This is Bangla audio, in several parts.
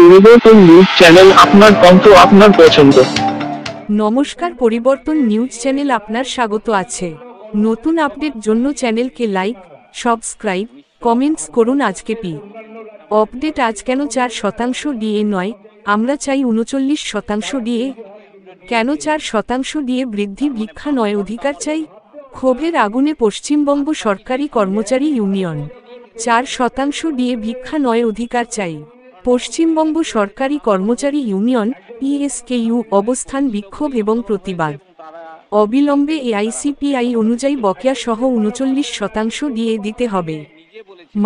পরিবর্তন নিউজ চ্যানেল, আপনার কণ্ঠ, আপনার পছন্দ। নমস্কার, পরিবর্তন নিউজ চ্যানেল আপনার স্বাগত আছে। নতুন আপডেট জন্য চ্যানেলকে লাইক, সাবস্ক্রাইব, কমেন্টস করুন। আজকে আপডেট, আজ কেন 4% ডিএ নয়, আমরা চাই 39% ডিএ। কেন 4% ডিএ বৃদ্ধি ভিক্ষা নয়, অধিকার চাই? ক্ষোভের আগুনে পশ্চিমবঙ্গ সরকারি কর্মচারী ইউনিয়ন। 4% ডিএ ভিক্ষা নয়, অধিকার চাই। পশ্চিমবঙ্গ সরকারি কর্মচারী ইউনিয়ন পিএসকেইউ অবস্থান, বিক্ষোভ এবং প্রতিবাদ। অবিলম্বে এআইসিপিআই অনুযায়ী বকেয়া সহ 39% ডিএ দিতে হবে।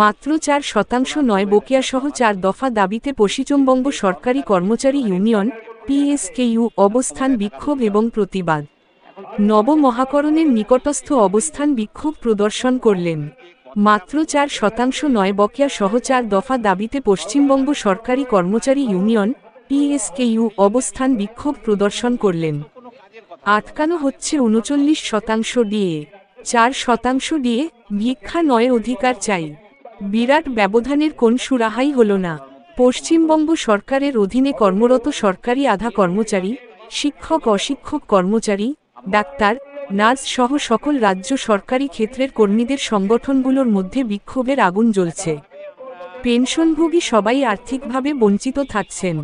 মাত্র 4% নয়, বকেয়া সহ 4 দফা দাবিতে পশ্চিমবঙ্গ সরকারি কর্মচারী ইউনিয়ন পিএসকেইউ অবস্থান, বিক্ষোভ এবং প্রতিবাদ। নবমহাকরণের নিকটস্থ অবস্থান বিক্ষোভ প্রদর্শন করলেন। মাত্র 4% নয়, বকেয়া সহ 4 দফা দাবিতে পশ্চিমবঙ্গ সরকারি কর্মচারী ইউনিয়ন পিএসকেইউ অবস্থান, বিক্ষোভ প্রদর্শন করলেন। আটকানো হচ্ছে 39% ডিএ। 4% ডিএ ভিক্ষা নয়, অধিকার চাই। বিরাট ব্যবধানের কোন সুরাহাই হল না। পশ্চিমবঙ্গ সরকারের অধীনে কর্মরত সরকারি আধা কর্মচারী, শিক্ষক, অশিক্ষক কর্মচারী, ডাক্তার, নার্স সহ সকল রাজ্য সরকারি ক্ষেত্রের কর্মীদের সংগঠনগুলোর মধ্যে বিক্ষোভের আগুন জ্বলছে। পেনশনভোগী সবাই আর্থিকভাবে বঞ্চিত থাকছেন।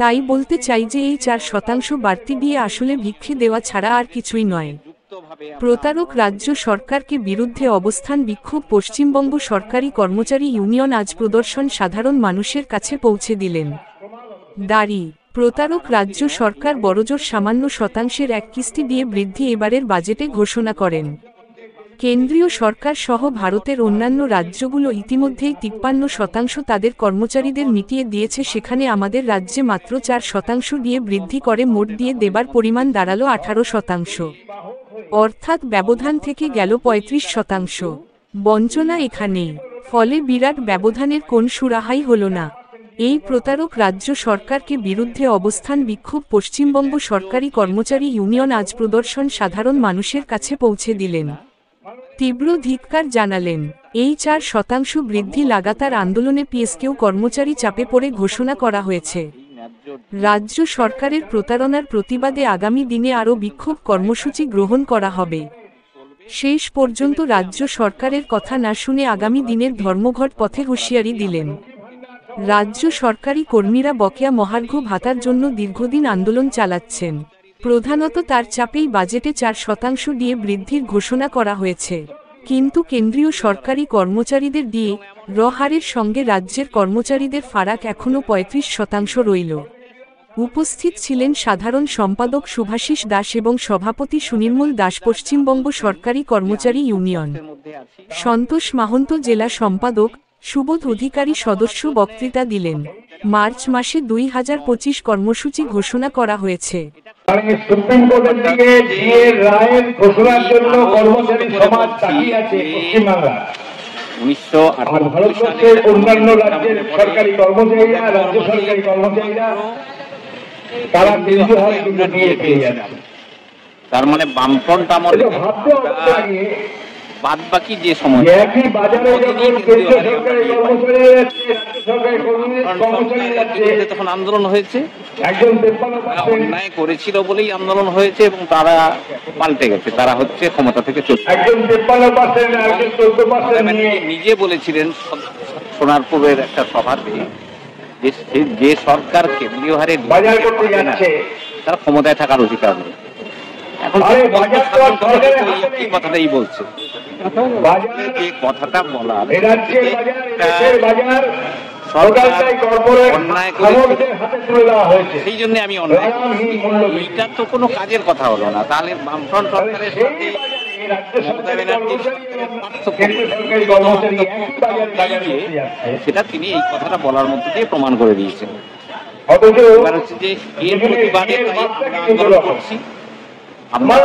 তাই বলতে চাই যে এই 4% বাড়তি দিয়ে আসলে ভিক্ষে দেওয়া ছাড়া আর কিছুই নয়। প্রতারক রাজ্য সরকারকে বিরুদ্ধে অবস্থান, বিক্ষোভ। পশ্চিমবঙ্গ সরকারি কর্মচারী ইউনিয়ন আজ প্রদর্শন সাধারণ মানুষের কাছে পৌঁছে দিলেন। দাঁড়ি প্রতারক রাজ্য সরকার বড়জোর সামান্য শতাংশের এক কিস্তি দিয়ে বৃদ্ধি এবারের বাজেটে ঘোষণা করেন। কেন্দ্রীয় সরকার সহ ভারতের অন্যান্য রাজ্যগুলো ইতিমধ্যেই 53% তাদের কর্মচারীদের মিটিয়ে দিয়েছে, সেখানে আমাদের রাজ্যে মাত্র 4% দিয়ে বৃদ্ধি করে মোট দিয়ে দেবার পরিমাণ দাঁড়ালো 18%। অর্থাৎ ব্যবধান থেকে গেল 35%। বঞ্চনা এখানেই। ফলে বিরাট ব্যবধানের কোন সুরাহাই হল না। এই প্রতারক রাজ্য সরকারকে বিরুদ্ধে অবস্থান, বিক্ষোভ। পশ্চিমবঙ্গ সরকারি কর্মচারী ইউনিয়ন আজ প্রদর্শন সাধারণ মানুষের কাছে পৌঁছে দিলেন। তীব্র ধিক্কার জানালেন। এই 4% বৃদ্ধি লাগাতার আন্দোলনে পিএসকেইউ কর্মচারী চাপে পড়ে ঘোষণা করা হয়েছে। রাজ্য সরকারের প্রতারণার প্রতিবাদে আগামী দিনে আরও বিক্ষোভ কর্মসূচি গ্রহণ করা হবে। শেষ পর্যন্ত রাজ্য সরকারের কথা না শুনে আগামী দিনের ধর্মঘট পথে হুঁশিয়ারি দিলেন। রাজ্য সরকারি কর্মীরা বকেয়া মহার্ঘ ভাতার জন্য দীর্ঘদিন আন্দোলন চালাচ্ছেন। প্রধানত তার চাপেই বাজেটে 4% ডিএ বৃদ্ধির ঘোষণা করা হয়েছে। কিন্তু কেন্দ্রীয় সরকারি কর্মচারীদের ডিএ হারের সঙ্গে রাজ্যের কর্মচারীদের ফারাক এখনও 35% রইল। উপস্থিত ছিলেন সাধারণ সম্পাদক শুভাশিস দাস এবং সভাপতি সুনির্মল দাস, পশ্চিমবঙ্গ সরকারি কর্মচারী ইউনিয়ন। সন্তোষ মাহন্ত জেলা সম্পাদক, সুবোধ অধিকারী সদস্য বক্তৃতা দিলেন। মার্চ মাসে 2025 কর্মসূচি ঘোষণা করা হয়েছে। সুপ্রিম কোর্টের দিকে যে রায়ের ঘোষণার জন্য কর্মচারী সমাজ তাকিয়ে আছে পশ্চিমবাংলা। ভারতবর্ষের অন্যান্য রাজ্যের সরকারি কর্মচারীরা, রাজ্য সরকারি কর্মচারীরা তারা কেন্দ্রীয় হারে কিন্তু দিয়ে পেয়ে যাচ্ছে। তার মানে বামফ্রন্ট আমলে বাদ বাকি যে সময় একই বাজারে যখন কেন্দ্রীয় সরকারি কর্মচারী যাচ্ছে, রাজ্য সরকারি কর্মচারী যাচ্ছে, তখন আন্দোলন হয়েছে। একজন অন্যায় করেছিল বলেই আন্দোলন হয়েছে এবং তারা পাল্টে গেছে। তারা হচ্ছে ক্ষমতা থেকে চলছে। একজন 53%, একজন 14% নিজে বলেছিলেন সোনারপুরের একটা সভাতে যে সরকার কেন্দ্রীয় হারে বাজার করতে যাচ্ছে তার ক্ষমতায় থাকার অধিকার নেই। এখন কথাটাই বলছে। যে কথাটা বলা সেই জন্য আমি অন্যায়, এইটা তো কোনো কাজের কথা হলো না। তাহলে বামফ্রন্ট সরকারের সাথে মমতা ব্যানার্জির সেটা তিনি এই কথাটা বলার মধ্যে দিয়ে প্রমাণ করে দিয়েছেন। হচ্ছে যে এর প্রতিবাদে আন্দোলন করছি। আমরা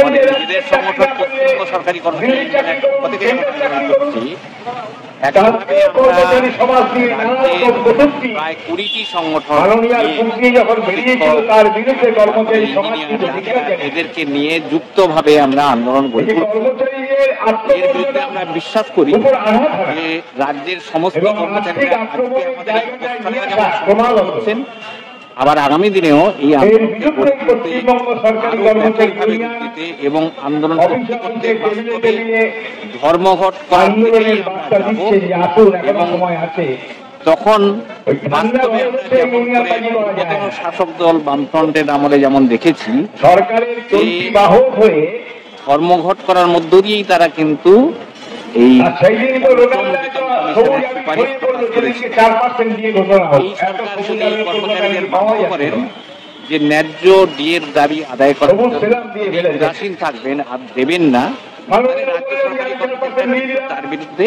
নিজেদের সংগঠন পশ্চিমবঙ্গ সরকারি কর্মচারী প্রায় 20টি সংগঠন এদেরকে নিয়ে যুক্তভাবে আমরা আন্দোলন করি। এর বিরুদ্ধে আমরা বিশ্বাস করি যে রাজ্যের সমস্ত কর্মচারীরা আজকে আমাদের এই অবস্থানে যেমন সমর্থন করছেন, আবার আগামী দিনেও এই আন্দোলনকে গড়ে তুলতে আরো ব্যাপকভাবে রূপ দিতে এবং আন্দোলন করতে করতে বাস্তবে ধর্মঘট করার দিকেই আমরা যাব। এবং তখন বাস্তবে আমরা যেমন করে পূর্বতন শাসক দল বামফ্রন্টের আমলে যেমন দেখেছি, ধর্মঘট করার মধ্য দিয়েই তারা কিন্তু এই কর্মচারীদের বাধ্য করেন যে ন্যায্য ডিএর দাবি আদায় করার উদাসীন থাকবেন আর দেবেন না, রাজ্য সরকারি কর্মচারীরা তার বিরুদ্ধে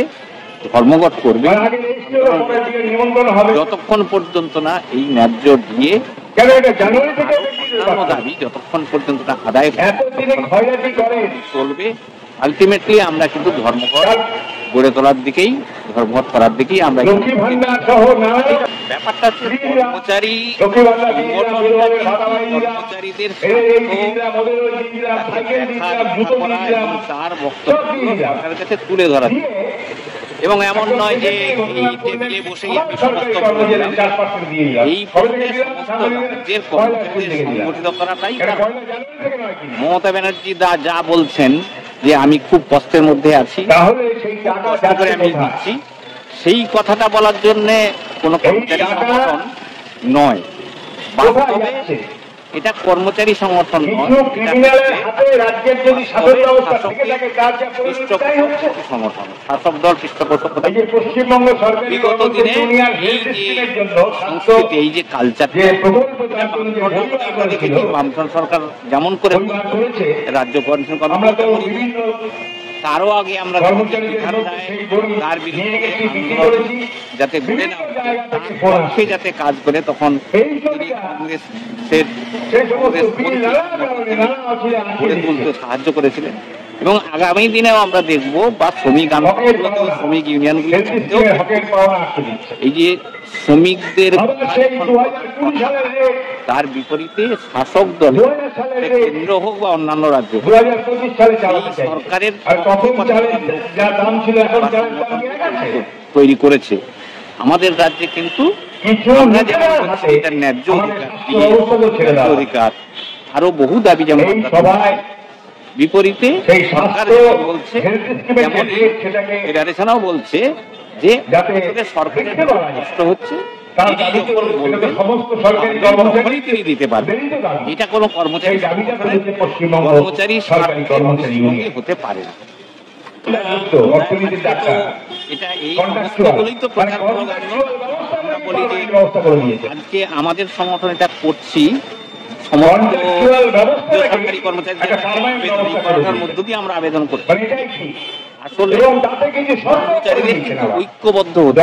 ধর্মঘট করবে যতক্ষণ পর্যন্ত না এই ন্যায্য ডিএ দাবি যতক্ষণ পর্যন্ত না আদায় চলবে। আলটিমেটলি আমরা কিন্তু ধর্মঘট গড়ে তোলার দিকেই, ধর্মঘট করার দিকেই আমরা ব্যাপারটা কর্মচারী কর্মচারীদের তার বক্তব্য সরকারের কাছে তুলে ধরা এবং এমন নয় যে এই টেবিলে বসেই আমি সমস্ত এই সমস্ত রাজ্যের কর্মচারীদের সংগঠিত করাটাই মমতা ব্যানার্জি যা বলছেন যে আমি খুব কষ্টের মধ্যে আছি, কষ্ট করে আমি দিচ্ছি, সেই কথাটা বলার জন্য কোন কর্মচারী সংগঠন নয়, বাস্তবে এটা কর্মচারী সংগঠন নয়, সংগঠন শাসক দল পৃষ্ঠপোষকতা। বিগত দিনে এই যে সংস্কৃতি, এই যে কালচার আমরা দেখেছি বামফ্রন্ট সরকার যেমন করে রাজ্য কমিশন কর্মকর্তা, তারও আগে আমরা তার বিরুদ্ধে যাতে গড়ে না পক্ষে যাতে কাজ করে, তখন তিনি কংগ্রেস গড়ে তুলতে সাহায্য করেছিলেন এবং আগামী দিনেও আমরা দেখব বা শ্রমিক আন্দোলন, শ্রমিক ইউনিয়নগুলির মধ্যেও এই যে শ্রমিকদের তার বিপরীতে শাসক দল কেন্দ্র হোক বা অন্যান্য রাজ্য সরকারের তৈরি করেছে। আমাদের রাজ্যে কিন্তু আমরা যেমন এটার ন্যায্য অধিকার আরো বহু দাবি যেমন বিপরীতে সরকার বলছে, যেমন ফেডারেশনও বলছে যে সরকারের কষ্ট হচ্ছে তিনি দিতে পারবেন। এটা কোনো কর্মচারী হতে পারে না। এটা এই সমস্তগুলোই তো প্রচার আমরা বলি যে আজকে আমাদের সংগঠন এটা করছি, সমস্ত সরকারি কর্মচারীদের মধ্য দিয়ে আমরা আবেদন করছি। আসলে কর্মচারীদের কিন্তু ঐক্যবদ্ধ হতে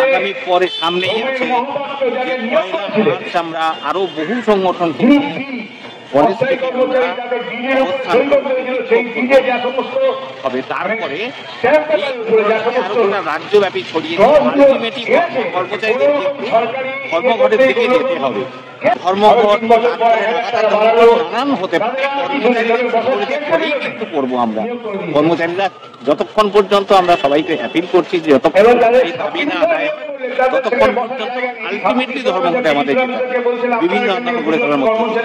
আগামী পরে সামনেই আছে আমরা আরো বহু সংগঠন হবে, তারপরে রাজ্যব্যাপী ছড়িয়ে আলটিমেটলি কর্মচারীদের ধর্মঘটের দিকে যেতে হবে। ধর্মঘট নানান হতে পারে, করেই কিন্তু করবো আমরা। কর্মচারীরা যতক্ষণ পর্যন্ত আমরা সবাইকে অ্যাপিল করছি যে যতক্ষণ এই দাবি না আদায় ততক্ষণ পর্যন্ত আলটিমেটলি ধর্মঘটে আমাদের বিভিন্ন আন্দোলন গড়ে তোলার মধ্যে